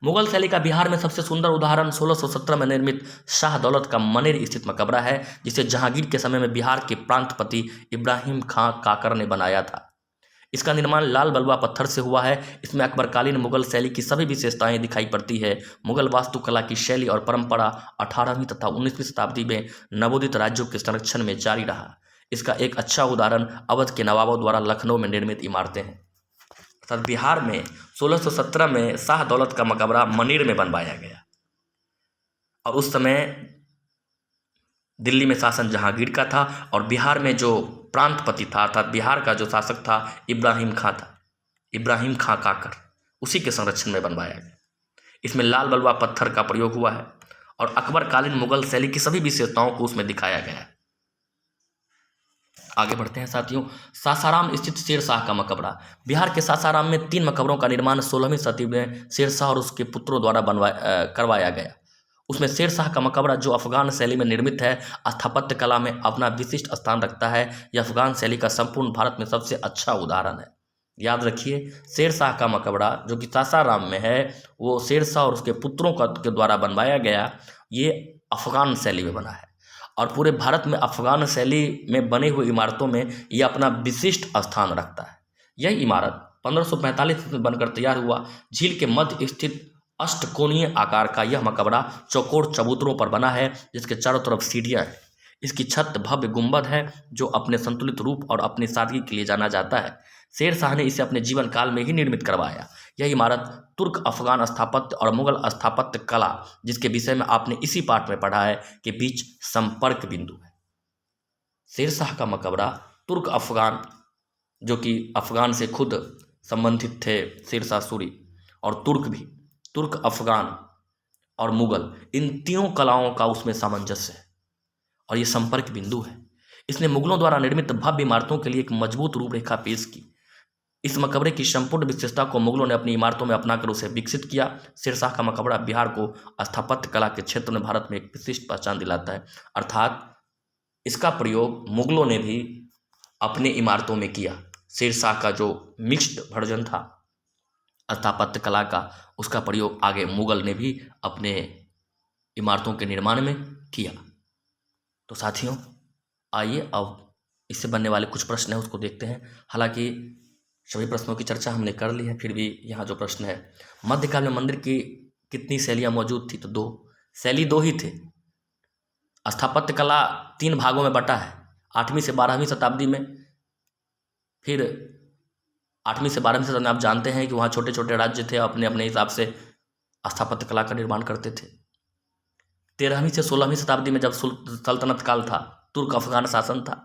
मुगल शैली का बिहार में सबसे सुंदर उदाहरण 1617 में निर्मित शाह दौलत का मनेर स्थित मकबरा है, जिसे जहांगीर के समय में बिहार के प्रांतपति इब्राहिम खां काकर ने बनाया था। इसका निर्माण लाल बलुआ पत्थर से हुआ है। इसमें अकबरकालीन मुगल शैली की सभी विशेषताएं दिखाई पड़ती है। मुगल वास्तुकला की शैली और परंपरा 18वीं तथा 19वीं शताब्दी में नवोदित राज्यों के संरक्षण में जारी रहा। इसका एक अच्छा उदाहरण अवध के नवाबों द्वारा लखनऊ में निर्मित इमारतें हैं। अर्थात बिहार में 1617 में शाह दौलत का मकबरा मनेर में बनवाया गया, और उस समय दिल्ली में शासन जहांगीर का था, और बिहार में जो प्रांतपति था अर्थात बिहार का जो शासक था इब्राहिम खां था, इब्राहिम खां काकर, उसी के संरक्षण में बनवाया गया। इसमें लाल बलुआ पत्थर का प्रयोग हुआ है, और अकबरकालीन मुगल शैली की सभी विशेषताओं को उसमें दिखाया गया है। आगे बढ़ते हैं साथियों। सासाराम स्थित शेर शाह का मकबरा। बिहार के सासाराम में 3 मकबरों का निर्माण 16वीं शताब्दी में शेर शाह और उसके पुत्रों द्वारा करवाया गया। उसमें शेर शाह का मकबरा, जो अफगान शैली में निर्मित है, स्थापत्य कला में अपना विशिष्ट स्थान रखता है। यह अफगान शैली का संपूर्ण भारत में सबसे अच्छा उदाहरण है। याद रखिए, शेर शाह का मकबरा जो कि सासाराम में है, वो शेर शाह और उसके पुत्रों के द्वारा बनवाया गया। ये अफगान शैली में बना है, और पूरे भारत में अफगान शैली में बने हुए इमारतों में यह अपना विशिष्ट स्थान रखता है। यह इमारत 1545 में बनकर तैयार हुआ। झील के मध्य स्थित अष्टकोणीय आकार का यह मकबरा चौकोर चबूतरों पर बना है, जिसके चारों तरफ सीढ़ियां हैं। इसकी छत भव्य गुंबद है, जो अपने संतुलित रूप और अपनी सादगी के लिए जाना जाता है। शेर शाह ने इसे अपने जीवन काल में ही निर्मित करवाया। यह इमारत तुर्क अफगान स्थापत्य और मुगल स्थापत्य कला, जिसके विषय में आपने इसी पाठ में पढ़ा है, के बीच संपर्क बिंदु है। शेर शाह का मकबरा तुर्क अफगान, जो कि अफगान से खुद संबंधित थे शेर शाह सूरी, और तुर्क भी, तुर्क अफगान और मुगल, इन तीनों कलाओं का उसमें सामंजस्य है, और ये संपर्क बिंदु है। इसने मुगलों द्वारा निर्मित भव्य इमारतों के लिए एक मजबूत रूपरेखा पेश की। इस मकबरे की संपूर्ण विशेषता को मुगलों ने अपनी इमारतों में अपनाकर उसे विकसित किया। शेर शाह का मकबरा बिहार को स्थापत्य कला के क्षेत्र में भारत में एक विशिष्ट पहचान दिलाता है। अर्थात इसका प्रयोग मुगलों ने भी अपने इमारतों में किया। शेर शाह का जो मिक्स्ड वर्जन था स्थापत्य कला का, उसका प्रयोग आगे मुगल ने भी अपने इमारतों के निर्माण में किया। तो साथियों, आइए अब इससे बनने वाले कुछ प्रश्न हैं उसको देखते हैं। हालांकि सभी प्रश्नों की चर्चा हमने कर ली है, फिर भी यहाँ जो प्रश्न है, मध्यकाल में मंदिर की कितनी शैलियाँ मौजूद थी? तो 2 शैली, 2 ही थे। स्थापत्य कला 3 भागों में बटा है, 8वीं से 12वीं शताब्दी में। फिर 8वीं से 12वीं शताब्दी में आप जानते हैं कि वहाँ छोटे छोटे राज्य थे, अपने अपने हिसाब से स्थापत्य कला का निर्माण करते थे। 13वीं से 16वीं शताब्दी में जब सल्तनत काल था, तुर्क अफगान शासन था,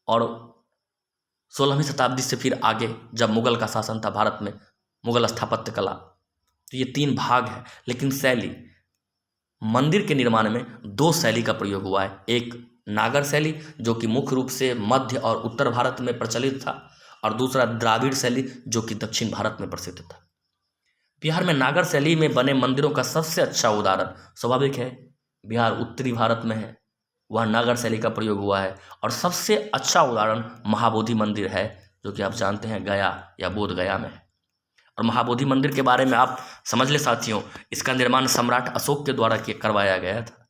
और 16वीं शताब्दी से फिर आगे जब मुगल का शासन था भारत में, मुगल स्थापत्य कला। तो ये 3 भाग है, लेकिन शैली मंदिर के निर्माण में दो शैली का प्रयोग हुआ है। एक नागर शैली जो कि मुख्य रूप से मध्य और उत्तर भारत में प्रचलित था, और दूसरा द्राविड़ शैली जो कि दक्षिण भारत में प्रसिद्ध था। बिहार में नागर शैली में बने मंदिरों का सबसे अच्छा उदाहरण, स्वाभाविक है बिहार उत्तरी भारत में है, वह नागर शैली का प्रयोग हुआ है। और सबसे अच्छा उदाहरण महाबोधि मंदिर है जो कि आप जानते हैं गया या बोध गया में है। और महाबोधि मंदिर के बारे में आप समझ ले साथियों, इसका निर्माण सम्राट अशोक के द्वारा करवाया गया था।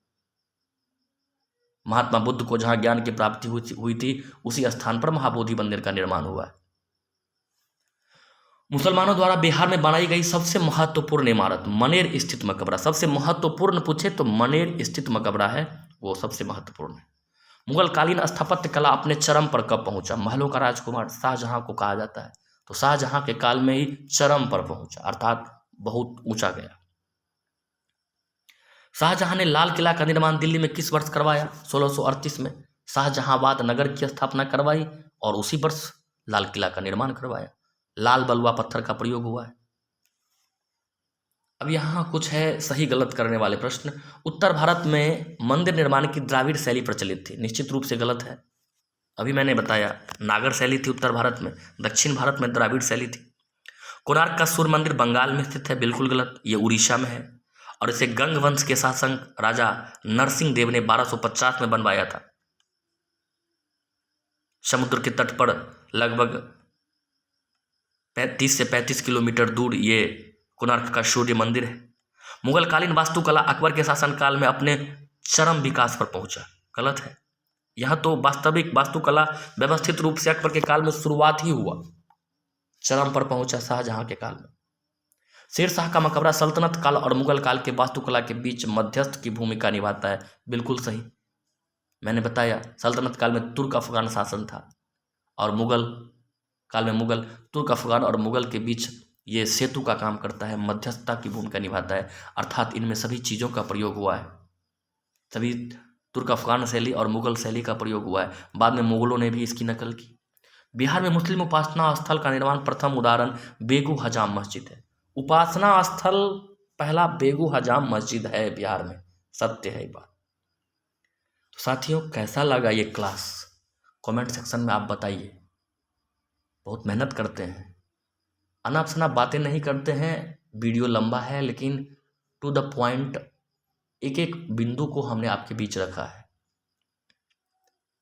महात्मा बुद्ध को जहां ज्ञान की प्राप्ति हुई थी उसी स्थान पर महाबोधि मंदिर का निर्माण हुआ है। मुसलमानों द्वारा बिहार में बनाई गई सबसे महत्वपूर्ण इमारत मनेर स्थित मकबरा, सबसे महत्वपूर्ण पूछे तो मनेर स्थित मकबरा है, वो सबसे महत्वपूर्ण है। मुगल कालीन स्थापत्य कला अपने चरम पर कब पहुंचा? महलों का राजकुमार शाहजहां को कहा जाता है, तो शाहजहां के काल में ही चरम पर पहुंचा, अर्थात बहुत ऊंचा गया। शाहजहां ने लाल किला का निर्माण दिल्ली में किस वर्ष करवाया? 1638 में शाहजहांबाद नगर की स्थापना करवाई और उसी वर्ष लाल किला का निर्माण करवाया। लाल बलुआ पत्थर का प्रयोग हुआ है। अब यहाँ कुछ है सही गलत करने वाले प्रश्न। उत्तर भारत में मंदिर निर्माण की द्राविड़ शैली प्रचलित थी, निश्चित रूप से गलत है। अभी मैंने बताया नागर शैली थी उत्तर भारत में, दक्षिण भारत में द्राविड़ शैली थी। कोणार्क का सूर्य मंदिर बंगाल में स्थित है, बिल्कुल गलत, ये उड़ीसा में है और इसे गंग वंश के शासक राजा नरसिंह देव ने 1250 में बनवाया था। समुद्र के तट पर लगभग 30 से 35 किलोमीटर दूर ये कोणार्क का सूर्य मंदिर है। मुगलकालीन वास्तुकला अकबर के शासनकाल में अपने चरम विकास पर पहुंचा, गलत है। यह तो वास्तविक वास्तुकला व्यवस्थित रूप से अकबर के काल में शुरुआत ही हुआ, चरम पर पहुंचा शाहजहां के काल में। शेरशाह का मकबरा सल्तनत काल और मुगल काल के वास्तुकला के बीच मध्यस्थ की भूमिका निभाता है, बिल्कुल सही। मैंने बताया सल्तनत काल में तुर्क अफगान शासन था और मुगल काल में मुगल तुर्क अफगान और मुगल के बीच ये सेतु का काम करता है, मध्यस्थता की भूमिका निभाता है, अर्थात इनमें सभी चीज़ों का प्रयोग हुआ है। सभी तुर्क अफगान शैली और मुगल शैली का प्रयोग हुआ है, बाद में मुगलों ने भी इसकी नकल की। बिहार में मुस्लिम उपासना स्थल का निर्माण प्रथम उदाहरण बेगू हजाम मस्जिद है। उपासना स्थल पहला बेगू हजाम मस्जिद है बिहार में, सत्य है ये बात। तो साथियों कैसा लगा ये क्लास, कमेंट सेक्शन में आप बताइए। बहुत मेहनत करते हैं, अनाप शनाप बातें नहीं करते हैं, वीडियो लंबा है लेकिन टू द पॉइंट एक एक बिंदु को हमने आपके बीच रखा है।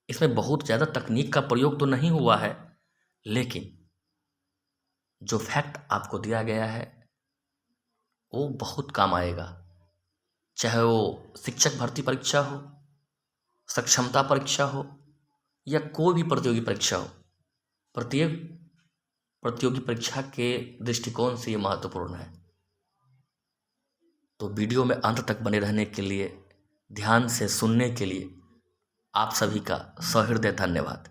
इसमें बहुत ज़्यादा तकनीक का प्रयोग तो नहीं हुआ है, लेकिन जो फैक्ट आपको दिया गया है वो बहुत काम आएगा, चाहे वो शिक्षक भर्ती परीक्षा हो, सक्षमता परीक्षा हो या कोई भी प्रतियोगी परीक्षा हो। प्रत्येक प्रतियोगी परीक्षा के दृष्टिकोण से ये महत्वपूर्ण है। तो वीडियो में अंत तक बने रहने के लिए, ध्यान से सुनने के लिए आप सभी का सहृदय धन्यवाद।